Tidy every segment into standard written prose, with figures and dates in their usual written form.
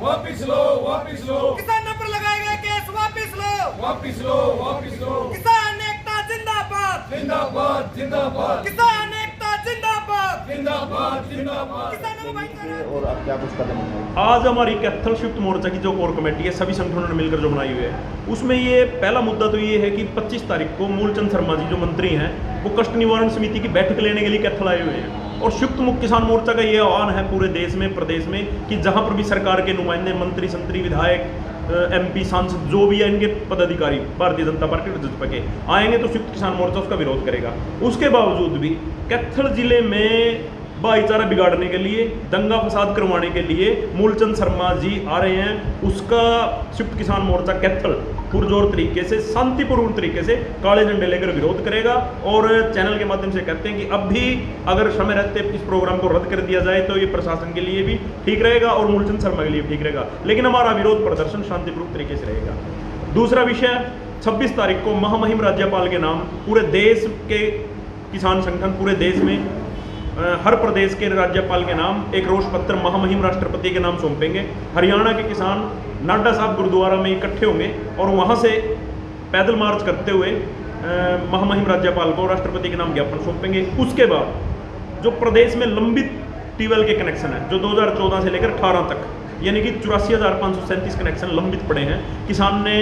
वापिस लो, वापिस लो, किसानों पर लगाए गए केस वापिस लो, वापिस लो, वापिस लो, किसान एकता जिंदाबाद, जिंदाबाद, जिंदाबाद, किसान एकता जिंदाबाद, जिंदाबाद, जिंदाबाद। किसानों को भाईचारा। और अब क्या कुछ कदम उठाए? आज हमारी कैथल शिफ्ट मोर्चा की जो कोर कमेटी है, सभी संगठनों ने मिलकर जो बनाई हुई है, उसमें ये पहला मुद्दा तो ये है कि 25 तारीख को मूलचंद शर्मा जी जो मंत्री हैं, वो कष्ट निवारण समिति की बैठक लेने के लिए कैथल आए हुए हैं। और संयुक्त मुक्त किसान मोर्चा का ये आह्वान है पूरे देश में, प्रदेश में, कि जहाँ पर भी सरकार के नुमाइंदे, मंत्री, संतरी, विधायक, MP, सांसद जो भी है, इनके पदाधिकारी भारतीय जनता पार्टी और जसपा के आएंगे तो संयुक्त किसान मोर्चा उसका विरोध करेगा। उसके बावजूद भी कैथल जिले में भाईचारा बिगाड़ने के लिए, दंगा फसाद करवाने के लिए मूलचंद शर्मा जी आ रहे हैं। उसका संयुक्त किसान मोर्चा कैथल पुरजोर तरीके से, शांतिपूर्ण तरीके से काले झंडे लेकर विरोध करेगा। और चैनल के माध्यम से कहते हैं कि अब भी अगर समय रहते इस प्रोग्राम को रद्द कर दिया जाए तो ये प्रशासन के लिए भी ठीक रहेगा और मूलचंद शर्मा के लिए भी ठीक रहेगा, लेकिन हमारा विरोध प्रदर्शन शांतिपूर्ण तरीके से रहेगा। दूसरा विषय, 26 तारीख को महामहिम राज्यपाल के नाम पूरे देश के किसान संगठन पूरे देश में हर प्रदेश के राज्यपाल के नाम एक रोष पत्र महामहिम राष्ट्रपति के नाम सौंपेंगे। हरियाणा के किसान नाडा साहब गुरुद्वारा में इकट्ठे होंगे और वहाँ से पैदल मार्च करते हुए महामहिम राज्यपाल को राष्ट्रपति के नाम ज्ञापन सौंपेंगे। उसके बाद जो प्रदेश में लंबित ट्यूबवेल के कनेक्शन है, जो 2014 से लेकर 18 तक, यानी कि 84,537 कनेक्शन लंबित पड़े हैं, किसान ने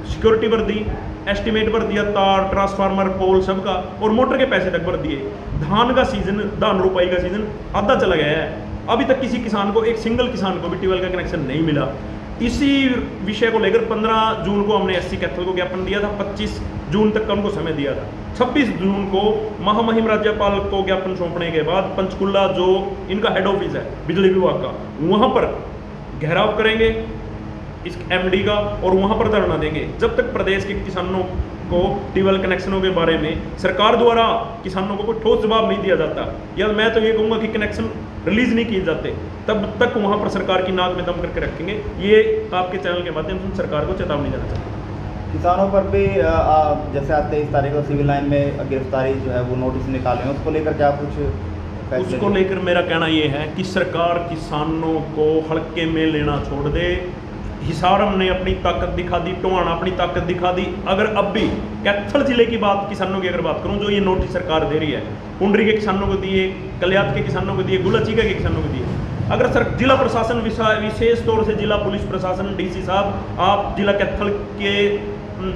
सिक्योरिटी भर दी, एस्टिमेट भर दिया, तार, ट्रांसफार्मर, पोल सबका, और मोटर के पैसे तक भर दिए। धान का सीजन, धान रोपाई का सीजन आधा चला गया है, अभी तक किसी किसान को, एक सिंगल किसान को भी ट्यूबवेल का कनेक्शन नहीं मिला। इसी विषय को लेकर 15 जून को हमने SC कैथल को ज्ञापन दिया था, 25 जून तक का उनको समय दिया था। 26 जून को महामहिम राज्यपाल को ज्ञापन सौंपने के बाद पंचकुला जो इनका हेड ऑफिस है बिजली विभाग का, वहाँ पर घेराव करेंगे इस MD का और वहाँ पर धरना देंगे जब तक प्रदेश के किसानों को ट्यूबवेल कनेक्शनों के बारे में सरकार द्वारा किसानों को कोई ठोस जवाब नहीं दिया जाता, या मैं तो ये कहूँगा कि कनेक्शन रिलीज नहीं किए जाते, तब तक वहाँ पर सरकार की नाक में दम करके रखेंगे। ये आपके चैनल के माध्यम से सरकार को चेतावनी देना चाहते हैं। किसानों पर भी जैसे आज 23 तारीख को सिविल लाइन में गिरफ्तारी जो है वो नोटिस निकाले हैं, उसको लेकर क्या कुछ फैसले? उसको लेकर मेरा कहना ये है कि सरकार किसानों को हल्के में लेना छोड़ दे। हिसार हमने अपनी ताकत दिखा दी, टोहाना अपनी ताकत दिखा दी। अगर अब भी कैथल जिले की बात, किसानों की अगर बात करूं, जो ये नोटिस सरकार दे रही है, कुंडरी के किसानों को दिए, कलियात के किसानों को दिए, गुलाचीका के किसानों को दिए, अगर जिला प्रशासन विशेष तौर से जिला पुलिस प्रशासन, DC साहब, आप जिला कैथल के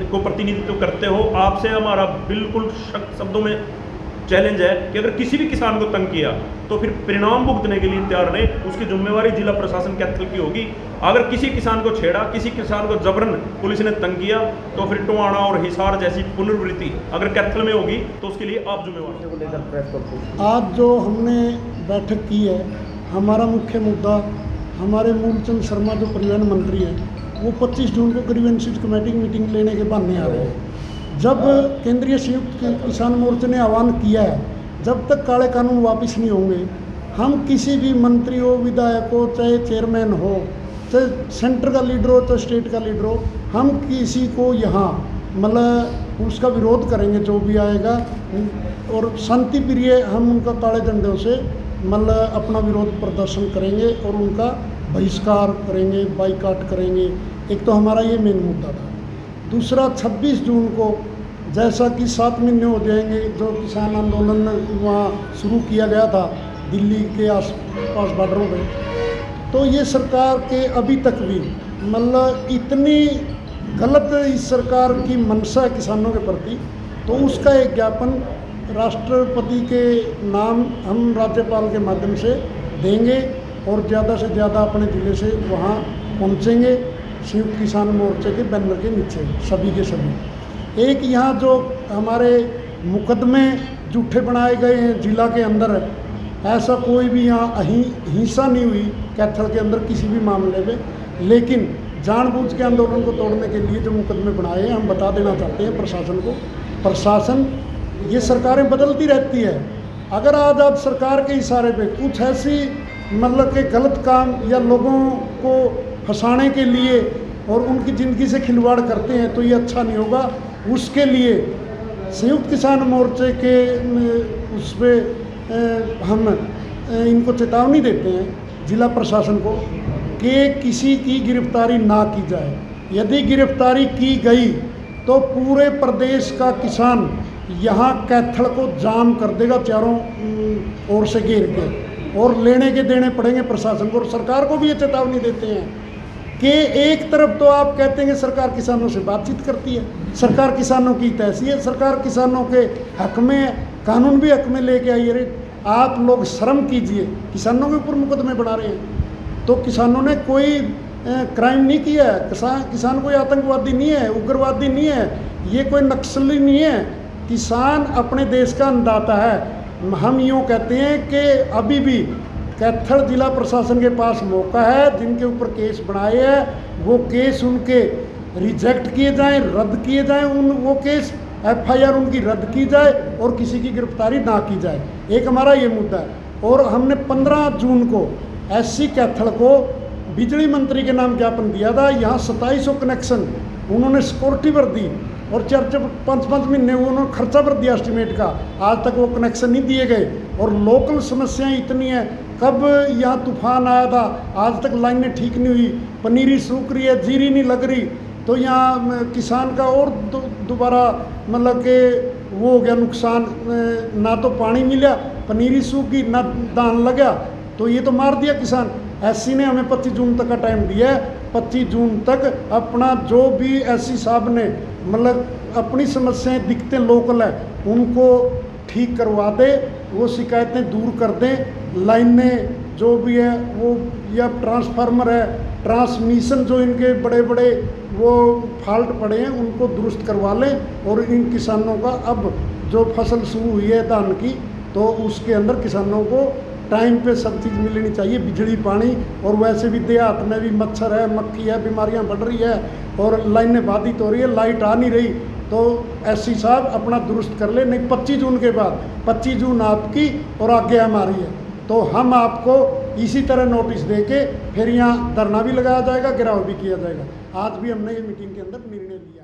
को प्रतिनिधित्व करते हो, आपसे हमारा बिल्कुल शब्दों में चैलेंज है कि अगर किसी भी किसान को तंग किया तो फिर परिणाम भुगतने के लिए तैयार रहें। उसकी जिम्मेवारी जिला प्रशासन कैथल की होगी। अगर किसी किसान को छेड़ा, किसी किसान को जबरन पुलिस ने तंग किया, तो फिर टोहाना और हिसार जैसी पुनर्वृत्ति अगर कैथल में होगी तो उसके लिए आप जिम्मेवार। आज जो हमने बैठक की है, हमारा मुख्य मुद्दा, हमारे मूलचंद शर्मा जो परिवहन मंत्री हैं, वो 25 जून को ग्रीवेंसेस कमेटी की मीटिंग लेने के बहाने आ रहे हैं। जब केंद्रीय संयुक्त किसान मोर्चे ने आह्वान किया है, जब तक काले कानून वापस नहीं होंगे, हम किसी भी मंत्री हो, विधायक हो, चाहे चेयरमैन हो, चाहे सेंटर का लीडर हो, चाहे स्टेट का लीडर हो, हम किसी को यहाँ मतलब उसका विरोध करेंगे जो भी आएगा, और शांति प्रिय हम उनका काले झंडों से मतलब अपना विरोध प्रदर्शन करेंगे और उनका बहिष्कार करेंगे, बाइकाट करेंगे। एक तो हमारा ये मेन मुद्दा था। दूसरा, 26 जून को जैसा कि 7 महीने हो जाएंगे जो किसान आंदोलन वहाँ शुरू किया गया था दिल्ली के आस पास बॉर्डरों पे, तो ये सरकार के अभी तक भी मतलब इतनी गलत इस सरकार की मंशा है किसानों के प्रति, तो उसका एक ज्ञापन राष्ट्रपति के नाम हम राज्यपाल के माध्यम से देंगे और ज़्यादा से ज़्यादा अपने ज़िले से वहाँ पहुँचेंगे संयुक्त किसान मोर्चे के बैनर के नीचे, सभी के सभी। एक यहाँ जो हमारे मुकदमे झूठे बनाए गए हैं जिला के अंदर, ऐसा कोई भी यहाँ हिंसा नहीं हुई कैथल के अंदर किसी भी मामले में, लेकिन जानबूझ के आंदोलन को तोड़ने के लिए जो मुकदमे बनाए हैं, हम बता देना चाहते हैं प्रशासन को। प्रशासन, ये सरकारें बदलती रहती है, अगर आज आप सरकार के इशारे पे कुछ ऐसी मतलब के गलत काम या लोगों को फंसाने के लिए और उनकी ज़िंदगी से खिलवाड़ करते हैं तो ये अच्छा नहीं होगा। उसके लिए संयुक्त किसान मोर्चे के उस पर हम इनको चेतावनी देते हैं जिला प्रशासन को कि किसी की गिरफ्तारी ना की जाए। यदि गिरफ्तारी की गई तो पूरे प्रदेश का किसान यहाँ कैथल को जाम कर देगा, चारों ओर से घेर के, और लेने के देने पड़ेंगे प्रशासन को। और सरकार को भी ये चेतावनी देते हैं कि एक तरफ तो आप कहते हैं कि सरकार किसानों से बातचीत करती है, सरकार किसानों की तैसी है, सरकार किसानों के हक में है, कानून भी हक में लेके आई है। आप लोग शर्म कीजिए, किसानों के ऊपर मुकदमे बना रहे हैं। तो किसानों ने कोई क्राइम नहीं किया है, किसान कोई आतंकवादी नहीं है, उग्रवादी नहीं है, ये कोई नक्सली नहीं है। किसान अपने देश का अन्नदाता है। हम यूँ कहते हैं कि अभी भी कैथल जिला प्रशासन के पास मौका है, जिनके ऊपर केस बनाए हैं वो केस उनके रिजेक्ट किए जाएं, रद्द किए जाएं, वो केस FIR उनकी रद्द की जाए और किसी की गिरफ्तारी ना की जाए। एक हमारा ये मुद्दा है। और हमने 15 जून को SC कैथल को बिजली मंत्री के नाम ज्ञापन दिया था। यहाँ 2700 कनेक्शन उन्होंने सिक्योरिटी पर दी और 4-5 महीने उन्होंने खर्चा पर दिया एस्टिमेट का, आज तक वो कनेक्शन नहीं दिए गए। और लोकल समस्याएं इतनी हैं, कब यहाँ तूफान आया था, आज तक लाइनें ठीक नहीं हुई, पनीरी सूख रही है, जीरी नहीं लग रही, तो यहाँ किसान का और दोबारा मतलब कि वो हो गया नुकसान। ना तो पानी मिला, पनीरी सूख गई, ना दान लगा, तो ये तो मार दिया किसान। SC ने हमें 25 जून तक का टाइम दिया है। 25 जून तक अपना जो भी SC साहब ने मतलब अपनी समस्याएं दिखते लोकल है उनको ठीक करवा दे, वो शिकायतें दूर कर दें, लाइनें जो भी है वो, या ट्रांसफार्मर है, ट्रांसमिशन जो इनके बड़े बड़े वो फॉल्ट पड़े हैं उनको दुरुस्त करवा लें। और इन किसानों का अब जो फसल शुरू हुई है धान की, तो उसके अंदर किसानों को टाइम पे सब चीज़ मिलनी चाहिए, बिजली पानी। और वैसे भी देहात में भी मच्छर है, मक्खी है, बीमारियां बढ़ रही है और लाइनें बाधित हो रही है, लाइट आ नहीं रही। तो SC साहब अपना दुरुस्त कर ले, नहीं 25 जून के बाद, 25 जून आपकी और आगे हमारी है, तो हम आपको इसी तरह नोटिस दे के फिर यहाँ धरना भी लगाया जाएगा, घेराव भी किया जाएगा। आज भी हमने ये मीटिंग के अंदर निर्णय लिया।